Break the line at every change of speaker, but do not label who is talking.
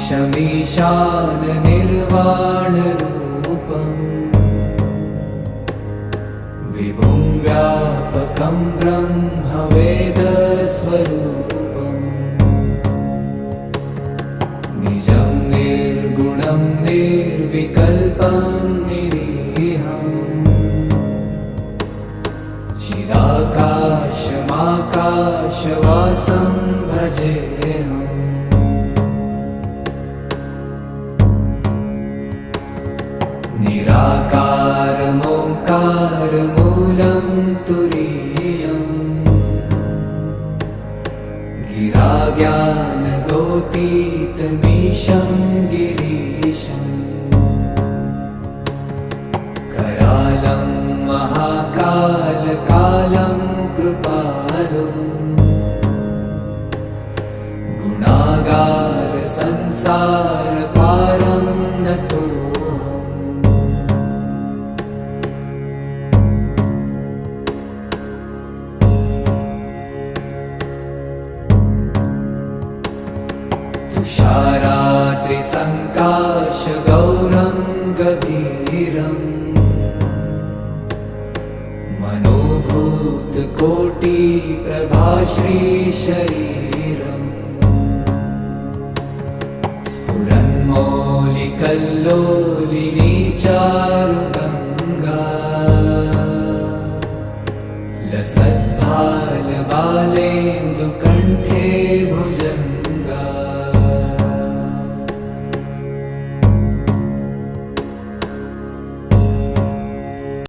ईशमीशान निर्वाणरूपम् विभुं व्यापकं ब्रह्मवेदस्वरूपम् निजं निर्गुणं निर्विकल्पं निरीहम् चिदाकाशमाकाशवासं भजेऽहम् निराकारमोङ्कारमूलं तुरीयम् गिराज्ञानगोतीतमीशं गिरीशम् करालं महाकालकालं कृपालुम् गुणागार संसारपारं नतोऽहम् तुषाराद्रिसङ्काशगौरं गभीरम् मनोभूतकोटिप्रभाश्रीशरीरम् स्फुरन्मौलिकल्लोलिनी चारुगङ्गा लसद्भालबालेन्दुक